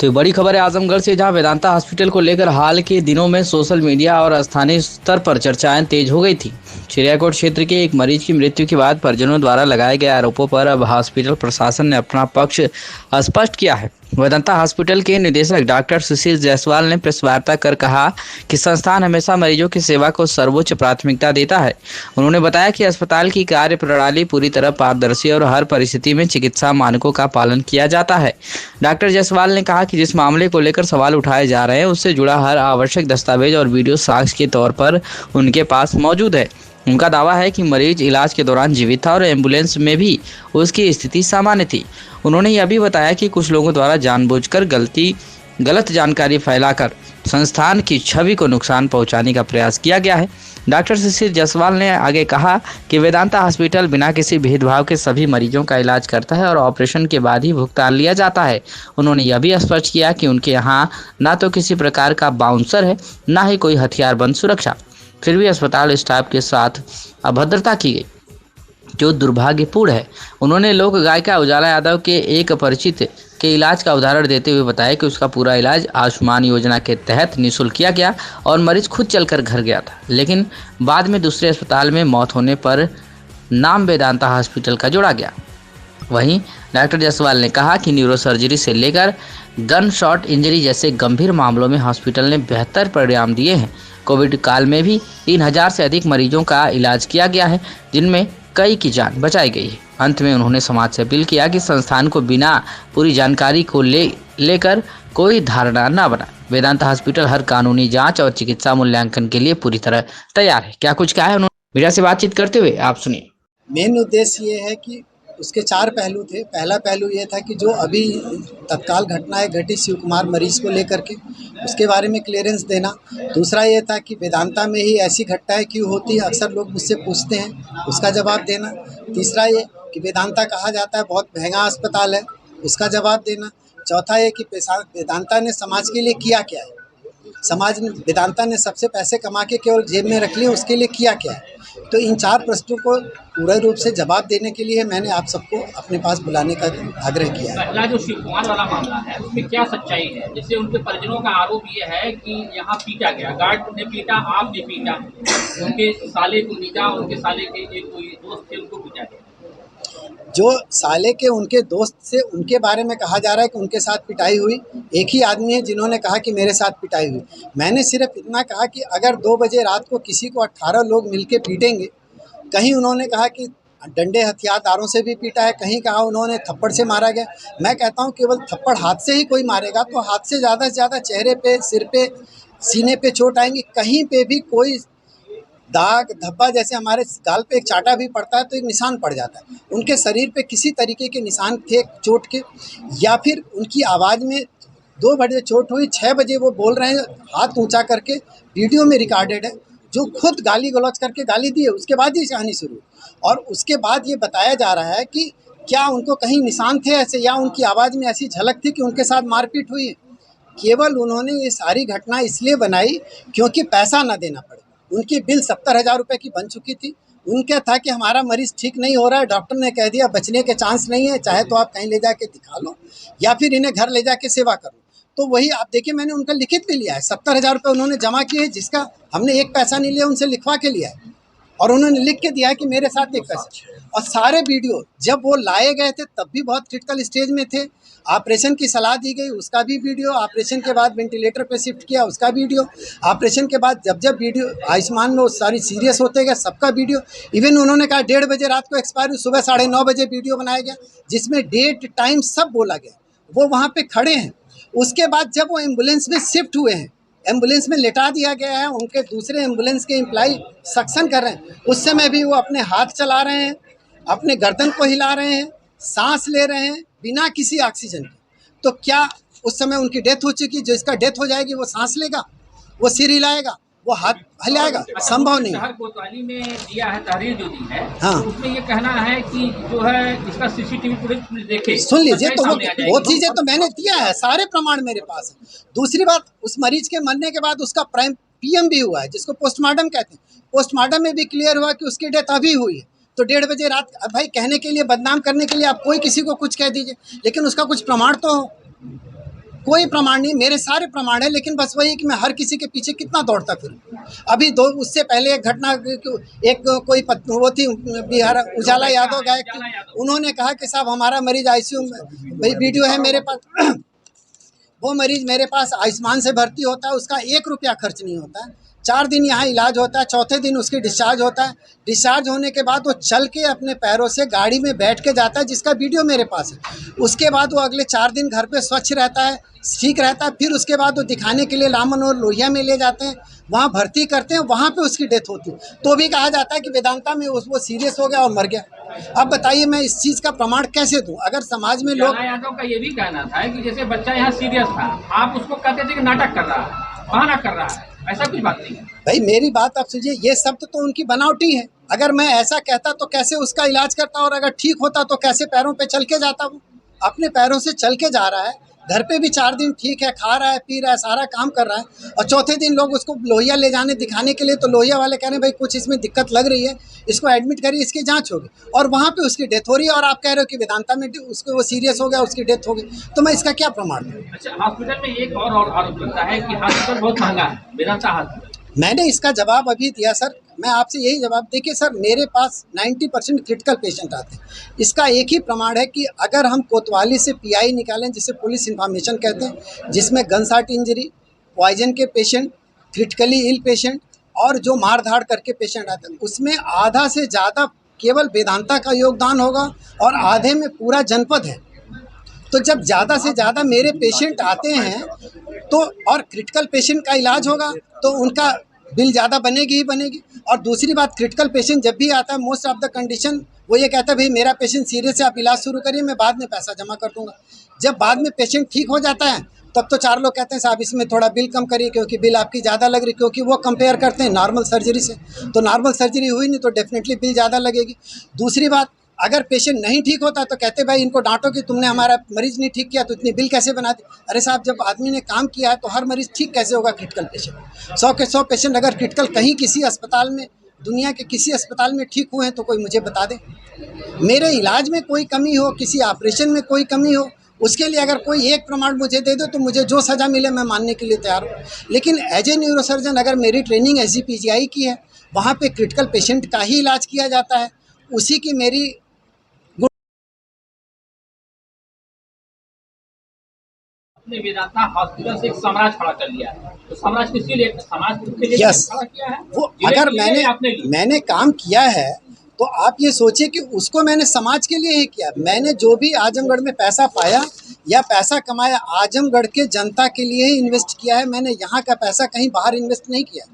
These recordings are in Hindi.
तो ये बड़ी खबर है आजमगढ़ से, जहां वेदांता हॉस्पिटल को लेकर हाल के दिनों में सोशल मीडिया और स्थानीय स्तर पर चर्चाएं तेज हो गई थी। चिड़ियाकोट क्षेत्र के एक मरीज की मृत्यु के बाद परिजनों द्वारा लगाए गए आरोपों पर अब हॉस्पिटल प्रशासन ने अपना पक्ष स्पष्ट किया है। वेदांता हॉस्पिटल के निदेशक डॉक्टर सुशील जायसवाल ने प्रेस वार्ता कर कहा कि संस्थान हमेशा मरीजों की सेवा को सर्वोच्च प्राथमिकता देता है। उन्होंने बताया कि अस्पताल की कार्य प्रणाली पूरी तरह पारदर्शी और हर परिस्थिति में चिकित्सा मानकों का पालन किया जाता है। डॉक्टर जायसवाल ने कहा कि जिस मामले को लेकर सवाल उठाए जा रहे हैं उससे जुड़ा हर आवश्यक दस्तावेज और वीडियो साक्ष्य के तौर पर उनके पास मौजूद है। उनका दावा है कि मरीज इलाज के दौरान जीवित था और एम्बुलेंस में भी उसकी स्थिति सामान्य थी। उन्होंने यह भी बताया कि कुछ लोगों द्वारा जानबूझकर गलत जानकारी फैलाकर संस्थान की छवि को नुकसान पहुंचाने का प्रयास किया गया है। डॉक्टर सुशील जायसवाल ने आगे कहा कि वेदांता हॉस्पिटल बिना किसी भेदभाव के सभी मरीजों का इलाज करता है और ऑपरेशन के बाद ही भुगतान लिया जाता है। उन्होंने यह भी स्पष्ट किया कि उनके यहाँ न तो किसी प्रकार का बाउंसर है, न ही कोई हथियारबंद सुरक्षा। फिर भी अस्पताल स्टाफ के साथ अभद्रता की गई, जो दुर्भाग्यपूर्ण है। उन्होंने लोक गायिका उजाला यादव के एक परिचित के इलाज का उदाहरण देते हुए बताया कि उसका पूरा इलाज आयुष्मान योजना के तहत निःशुल्क किया गया और मरीज खुद चलकर घर गया था, लेकिन बाद में दूसरे अस्पताल में मौत होने पर नाम वेदांता हॉस्पिटल का जोड़ा गया। वहीं डॉक्टर जायसवाल ने कहा कि न्यूरोसर्जरी से लेकर गन शॉट इंजरी जैसे गंभीर मामलों में हॉस्पिटल ने बेहतर परिणाम दिए हैं। कोविड काल में भी 3000 से अधिक मरीजों का इलाज किया गया है, जिनमें कई की जान बचाई गई है। अंत में उन्होंने समाज से अपील किया कि संस्थान को बिना पूरी जानकारी को लेकर कोई धारणा न बनाए। वेदांता हॉस्पिटल हर कानूनी जांच और चिकित्सा मूल्यांकन के लिए पूरी तरह तैयार है। क्या कुछ कहा है उन्होंने मीडिया से बातचीत करते हुए, आप सुनिए। मेन उद्देश्य ये है कि उसके 4 पहलू थे। पहला पहलू ये था कि जो अभी तत्काल घटनाएं घटी शिव कुमार मरीज को लेकर के, उसके बारे में क्लियरेंस देना। दूसरा ये था कि वेदांता में ही ऐसी घटनाएं क्यों होती हैं, अक्सर लोग मुझसे पूछते हैं, उसका जवाब देना। तीसरा ये कि वेदांता कहा जाता है बहुत महंगा अस्पताल है, उसका जवाब देना। चौथा ये कि वेदांता ने समाज के लिए किया क्या है, समाज में वेदांता ने सबसे पैसे कमा के केवल जेब में रख लिए, उसके लिए किया क्या है। तो इन 4 प्रश्नों को पूर्ण रूप से जवाब देने के लिए मैंने आप सबको अपने पास बुलाने का आग्रह किया है। पहला जो शिव कुमार वाला मामला है उसमें क्या सच्चाई है? जैसे उनके परिजनों का आरोप ये है कि यहाँ पीटा गया, गार्ड ने पीटा, आपने पीटा, उनके साले को पीटा, उनके साले के एक कोई दोस्त थे उनको पीटा गया। जो साले के उनके दोस्त से उनके बारे में कहा जा रहा है कि उनके साथ पिटाई हुई, एक ही आदमी है जिन्होंने कहा कि मेरे साथ पिटाई हुई। मैंने सिर्फ इतना कहा कि अगर 2 बजे रात को किसी को 18 लोग मिलके पीटेंगे, कहीं उन्होंने कहा कि डंडे हथियारदारों से भी पीटा है, कहीं कहा उन्होंने थप्पड़ से मारा गया। मैं कहता हूं केवल थप्पड़ हाथ से ही कोई मारेगा तो हाथ से ज़्यादा चेहरे पे, सिर पे, सीने पे चोट आएंगी। कहीं पे भी कोई दाग धब्बा, जैसे हमारे गाल पे एक चाटा भी पड़ता है तो एक निशान पड़ जाता है, उनके शरीर पे किसी तरीके के निशान थे चोट के। या फिर उनकी आवाज़ में 2 बजे चोट हुई, 6 बजे वो बोल रहे हैं हाथ ऊंचा करके, वीडियो में रिकॉर्डेड है, जो खुद गाली गलौज करके गाली दी है। उसके बाद ही कहानी शुरू, और उसके बाद ये बताया जा रहा है कि क्या उनको कहीं निशान थे ऐसे, या उनकी आवाज़ में ऐसी झलक थी कि उनके साथ मारपीट हुई है। केवल उन्होंने ये सारी घटना इसलिए बनाई क्योंकि पैसा ना देना पड़े। उनकी बिल 70,000 रुपये की बन चुकी थी। उनका था कि हमारा मरीज़ ठीक नहीं हो रहा है, डॉक्टर ने कह दिया बचने के चांस नहीं है, चाहे तो आप कहीं ले जाके दिखा लो या फिर इन्हें घर ले जाके सेवा करो। तो वही आप देखिए, मैंने उनका लिखित भी लिया है, 70,000 रुपये उन्होंने जमा किए हैं, जिसका हमने एक पैसा नहीं लिया, उनसे लिखवा के लिया है, और उन्होंने लिख के दिया है कि मेरे साथ एक पैसा। और सारे वीडियो जब वो लाए गए थे तब भी बहुत क्रिटिकल स्टेज में थे। ऑपरेशन की सलाह दी गई, उसका भी वीडियो। ऑपरेशन के बाद वेंटिलेटर पे शिफ्ट किया, उसका वीडियो। ऑपरेशन के बाद जब वीडियो आयुष्मान में वो सारी सीरियस होते गए, सबका वीडियो। इवन उन्होंने कहा 1:30 बजे रात को एक्सपायर हुई, सुबह 9:30 बजे वीडियो बनाया गया, जिसमें डेट टाइम सब बोला गया। वो वहाँ पे खड़े हैं। उसके बाद जब वो एम्बुलेंस में शिफ्ट हुए हैं, एम्बुलेंस में लेटा दिया गया है, उनके दूसरे एम्बुलेंस के एम्प्लॉय सक्शन कर रहे हैं, उस समय भी वो अपने हाथ चला रहे हैं, अपने गर्दन को हिला रहे हैं, सांस ले रहे हैं बिना किसी ऑक्सीजन के। तो क्या उस समय उनकी डेथ हो चुकी? जिसका डेथ हो जाएगी वो सांस लेगा, वो सिर हिलाएगा, वो हाथ हिलाएगा? संभव नहीं। शहर कोतवाली में दिया है तहरीर जो दी है, हाँ, तो उसमें ये कहना है कि जो है इसका सीसीटीवी फुटेज देखे, सुन लीजिए। तो वो चीज़ें तो मैंने दिया है, सारे प्रमाण मेरे पास है। दूसरी बात, उस मरीज के मरने के बाद उसका प्राइम PM भी हुआ है, जिसको पोस्टमार्टम कहते हैं। पोस्टमार्टम में भी क्लियर हुआ कि उसकी डेथ अभी हुई है। तो 1:30 बजे रात, अब भाई कहने के लिए, बदनाम करने के लिए आप कोई किसी को कुछ कह दीजिए, लेकिन उसका कुछ प्रमाण तो हो। कोई प्रमाण नहीं, मेरे सारे प्रमाण है, लेकिन बस वही कि मैं हर किसी के पीछे कितना दौड़ता फिरूं। अभी उससे पहले एक घटना, एक कोई वो थी बिहार, उजाला यादव गायक थी, उन्होंने कहा कि साहब हमारा मरीज आईसीयू में, भाई वीडियो है मेरे पास, वो मरीज मेरे पास आयुष्मान से भर्ती होता है, उसका 1 रुपया खर्च नहीं होता है, 4 दिन यहाँ इलाज होता है, चौथे दिन उसकी डिस्चार्ज होता है। डिस्चार्ज होने के बाद वो चल के अपने पैरों से गाड़ी में बैठ के जाता है, जिसका वीडियो मेरे पास है। उसके बाद वो अगले 4 दिन घर पे स्वच्छ रहता है, ठीक रहता है। फिर उसके बाद वो दिखाने के लिए लामन और लोहिया में ले जाते हैं, वहाँ भर्ती करते हैं, वहाँ पे उसकी डेथ होती है। तो भी कहा जाता है कि वेदांता में वो सीरियस हो गया और मर गया। अब बताइए मैं इस चीज़ का प्रमाण कैसे दूँ? अगर समाज में लोग, यादव का ये भी कहना था कि जैसे बच्चा यहाँ सीरियस था, आप उसको कहते थे कि नाटक कर रहा है, बहाना कर रहा है, ऐसा कुछ बात नहीं है। भाई मेरी बात आप सुनिए, ये शब्द तो उनकी बनावटी है। अगर मैं ऐसा कहता तो कैसे उसका इलाज करता, और अगर ठीक होता तो कैसे पैरों पे चल के जाता? वो अपने पैरों से चल के जा रहा है, घर पे भी 4 दिन ठीक है, खा रहा है, पी रहा है, सारा काम कर रहा है, और चौथे दिन लोग उसको लोहिया ले जाने दिखाने के लिए, तो लोहिया वाले कह रहे हैं भाई कुछ इसमें दिक्कत लग रही है, इसको एडमिट करिए, इसकी जांच होगी, और वहाँ पे उसकी डेथ हो रही है, और आप कह रहे हो कि वेदांता में उसको वो सीरियस हो गया, उसकी डेथ हो गई, तो मैं इसका क्या प्रमाण दूँ? अच्छा, हॉस्पिटल में एक और आरोप लगता है कि हॉस्पिटल बहुत महंगा है, वेदांता हॉस्पिटल। मैंने इसका जवाब अभी दिया सर। मैं आपसे यही जवाब, देखिए सर, मेरे पास 90% क्रिटिकल पेशेंट आते हैं। इसका एक ही प्रमाण है कि अगर हम कोतवाली से पीआई निकालें, जिसे पुलिस इन्फॉर्मेशन कहते हैं, जिसमें गन शॉट इंजरी, पॉइजन के पेशेंट, क्रिटिकली इल पेशेंट और जो मार धाड़ करके पेशेंट आते हैं, उसमें आधा से ज़्यादा केवल वेदांता का योगदान होगा और आधे में पूरा जनपद है। तो जब ज़्यादा से ज़्यादा मेरे पेशेंट आते हैं तो, और क्रिटिकल पेशेंट का इलाज होगा, तो उनका बिल ज़्यादा बनेगी ही बनेगी। और दूसरी बात, क्रिटिकल पेशेंट जब भी आता है, मोस्ट ऑफ द कंडीशन वो ये कहता है भाई मेरा पेशेंट सीरियस है, आप इलाज शुरू करिए, मैं बाद में पैसा जमा कर दूंगा। जब बाद में पेशेंट ठीक हो जाता है, तब तो 4 लोग कहते हैं साहब इसमें थोड़ा बिल कम करिए, क्योंकि बिल आपकी ज़्यादा लग रही, क्योंकि वो कंपेयर करते हैं नॉर्मल सर्जरी से, तो नॉर्मल सर्जरी हुई नहीं तो डेफिनेटली बिल ज़्यादा लगेगी। दूसरी बात, अगर पेशेंट नहीं ठीक होता तो कहते भाई इनको डांटो कि तुमने हमारा मरीज़ नहीं ठीक किया, तो इतनी बिल कैसे बना दी? अरे साहब, जब आदमी ने काम किया है तो हर मरीज़ ठीक कैसे होगा? क्रिटिकल पेशेंट 100 के 100 पेशेंट अगर क्रिटिकल कहीं किसी अस्पताल में, दुनिया के किसी अस्पताल में ठीक हुए हैं तो कोई मुझे बता दे। मेरे इलाज में कोई कमी हो, किसी ऑपरेशन में कोई कमी हो, उसके लिए अगर कोई एक प्रमाण मुझे दे दो तो मुझे जो सज़ा मिले मैं मानने के लिए तैयार हूँ। लेकिन एज ए न्यूरोसर्जन अगर मेरी ट्रेनिंग SGPGI की है, वहाँ पे क्रिटिकल पेशेंट का ही इलाज किया जाता है, उसी की मेरी वेदांता हॉस्पिटल से एक समाज खड़ा कर लिया है, तो समाज किसके लिए, समाज के लिए यस, खड़ा किया है? वो अगर मैंने काम किया है तो आप ये सोचिए कि उसको मैंने समाज के लिए ही किया। मैंने जो भी आजमगढ़ में पैसा पाया या पैसा कमाया, आजमगढ़ के जनता के लिए ही इन्वेस्ट किया है। मैंने यहाँ का पैसा कहीं बाहर इन्वेस्ट नहीं किया।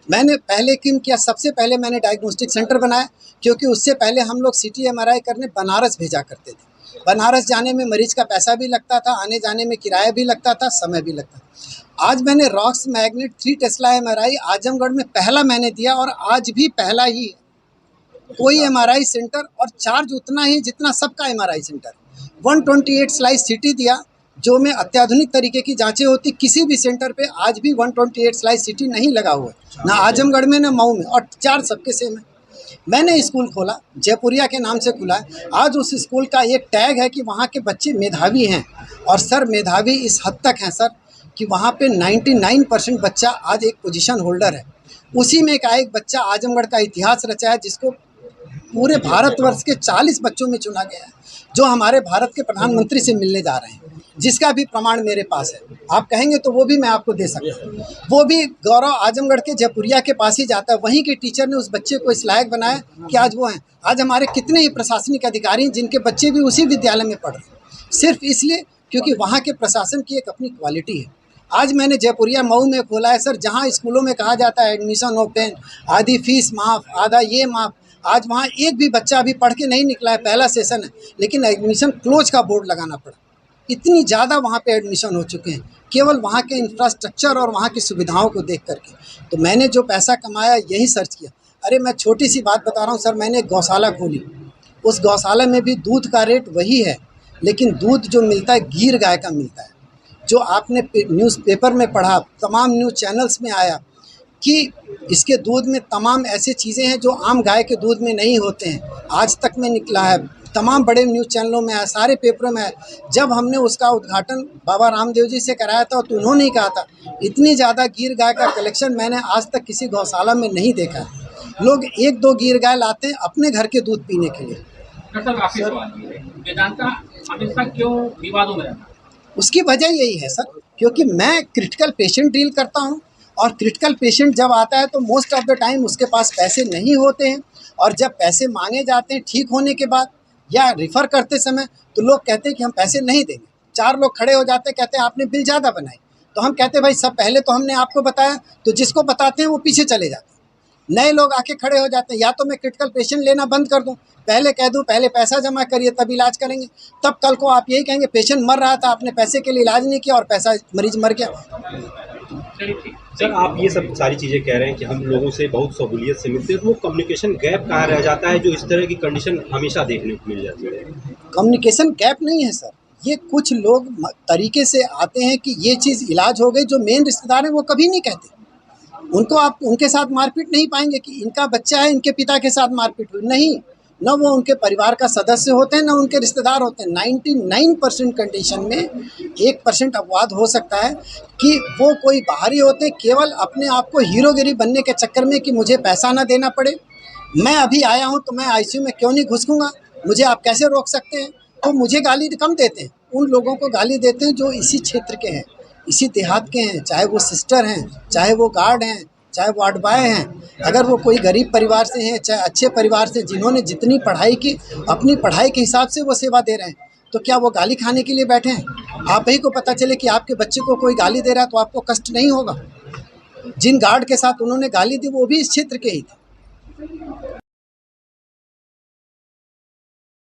मैंने पहले क्यों किया? सबसे पहले मैंने डायग्नोस्टिक सेंटर बनाया, क्योंकि उससे पहले हम लोग CT MRI करने बनारस भेजा करते थे। बनारस जाने में मरीज का पैसा भी लगता था, आने जाने में किराया भी लगता था, समय भी लगता था। आज मैंने rocks magnet 3 Tesla MRI Azamgarh में पहला मैंने दिया, और आज भी पहला ही। कोई MRI सेंटर, और चार्ज उतना ही जितना सबका MRI सेंटर। 128 स्लाइस CT दिया, जो में अत्याधुनिक तरीके की जांचें होती। किसी भी सेंटर पे आज भी 128 स्लाइस CT नहीं लगा हुआ है, ना आजमगढ़ में ना मऊ में, और चार्ज सबके सेम है। मैंने स्कूल खोला, जयपुरिया के नाम से खुला है। आज उस स्कूल का एक टैग है कि वहाँ के बच्चे मेधावी हैं, और सर मेधावी इस हद तक हैं सर कि वहाँ पे 99% बच्चा आज एक पोजीशन होल्डर है। उसी में का एक बच्चा आजमगढ़ का इतिहास रचा है, जिसको पूरे भारतवर्ष के 40 बच्चों में चुना गया है, जो हमारे भारत के प्रधानमंत्री से मिलने जा रहे हैं, जिसका भी प्रमाण मेरे पास है। आप कहेंगे तो वो भी मैं आपको दे सकता हूँ। वो भी गौरव आजमगढ़ के जयपुरिया के पास ही जाता है। वहीं के टीचर ने उस बच्चे को इस लायक बनाया कि आज वो हैं। आज हमारे कितने ही प्रशासनिक अधिकारी हैं जिनके बच्चे भी उसी विद्यालय में पढ़ रहे हैं, सिर्फ इसलिए क्योंकि वहाँ के प्रशासन की एक अपनी क्वालिटी है। आज मैंने जयपुरिया मऊ में खोला है सर, जहाँ स्कूलों में कहा जाता है एडमिशन ओपन, आधी फीस माफ़, आधा ये माफ़। आज वहाँ एक भी बच्चा अभी पढ़ के नहीं निकला है, पहला सेशन है, लेकिन एडमिशन क्लोज का बोर्ड लगाना पड़ा। इतनी ज़्यादा वहाँ पे एडमिशन हो चुके हैं, केवल वहाँ के इंफ्रास्ट्रक्चर और वहाँ की सुविधाओं को देख करके। तो मैंने जो पैसा कमाया यही सर्च किया। अरे मैं छोटी सी बात बता रहा हूँ सर, मैंने एक गौशाला खोली। उस गौशाला में भी दूध का रेट वही है, लेकिन दूध जो मिलता है गीर गाय का मिलता है। जो आपने न्यूज़पेपर में पढ़ा, तमाम न्यूज़ चैनल्स में आया कि इसके दूध में तमाम ऐसे चीज़ें हैं जो आम गाय के दूध में नहीं होते हैं, आज तक में निकला है। तमाम बड़े न्यूज़ चैनलों में आया, सारे पेपरों में आया। जब हमने उसका उद्घाटन बाबा रामदेव जी से कराया था तो उन्होंने ही कहा था, इतनी ज़्यादा गिर गाय का कलेक्शन मैंने आज तक किसी गौशाला में नहीं देखा है। लोग 1-2 गिर गाय लाते हैं अपने घर के दूध पीने के लिए। सर आपके सवाल ये है, वेदांता हमेशा क्यों विवादों में रहता है? उसकी वजह यही है सर, क्योंकि मैं क्रिटिकल पेशेंट डील करता हूँ और क्रिटिकल पेशेंट जब आता है तो मोस्ट ऑफ द टाइम उसके पास पैसे नहीं होते हैं, और जब पैसे मांगे जाते हैं ठीक होने के बाद या रिफ़र करते समय तो लोग कहते हैं कि हम पैसे नहीं देंगे। 4 लोग खड़े हो जाते हैं, कहते हैं आपने बिल ज़्यादा बनाई, तो हम कहते हैं भाई सब पहले तो हमने आपको बताया, तो जिसको बताते हैं वो पीछे चले जाते हैं। नए लोग आके खड़े हो जाते हैं, या तो मैं क्रिटिकल पेशेंट लेना बंद कर दूं, पहले कह दूं पहले पैसा जमा करिए तब इलाज करेंगे, तब कल को आप यही कहेंगे पेशेंट मर रहा था आपने पैसे के लिए इलाज नहीं किया और पैसा मरीज मर गया। सर आप ये सब सारी चीज़ें कह रहे हैं कि हम लोगों से बहुत सहूलियत से मिलते हैं, तो वो कम्युनिकेशन गैप कहाँ रह जाता है जो इस तरह की कंडीशन हमेशा देखने को मिल जाती है? कम्युनिकेशन गैप नहीं है सर, ये कुछ लोग तरीके से आते हैं कि ये चीज़ इलाज हो गई, जो मेन रिश्तेदार हैं वो कभी नहीं कहते। उनको आप उनके साथ मारपीट नहीं पाएंगे कि इनका बच्चा है इनके पिता के साथ मारपीट हुई, नहीं, न वो उनके परिवार का सदस्य होते हैं न उनके रिश्तेदार होते हैं। 99% कंडीशन में 1% अपवाद हो सकता है कि वो कोई बाहरी होते हैं, केवल अपने आप को हीरोगिरी बनने के चक्कर में कि मुझे पैसा ना देना पड़े, मैं अभी आया हूँ तो मैं आईसीयू में क्यों नहीं घुसूँगा, मुझे आप कैसे रोक सकते हैं, तो मुझे गाली कम देते हैं, उन लोगों को गाली देते हैं जो इसी क्षेत्र के हैं, इसी देहात के हैं, चाहे वो सिस्टर हैं, चाहे वो गार्ड हैं, चाहे वार्ड बॉय हैं। अगर वो कोई गरीब परिवार से हैं, चाहे अच्छे परिवार से, जिन्होंने जितनी पढ़ाई की अपनी पढ़ाई के हिसाब से वो सेवा दे रहे हैं, तो क्या वो गाली खाने के लिए बैठे हैं? आप ही को पता चले कि आपके बच्चे को कोई गाली दे रहा है तो आपको कष्ट नहीं होगा? जिन गार्ड के साथ उन्होंने गाली दी वो भी इस क्षेत्र के ही थे।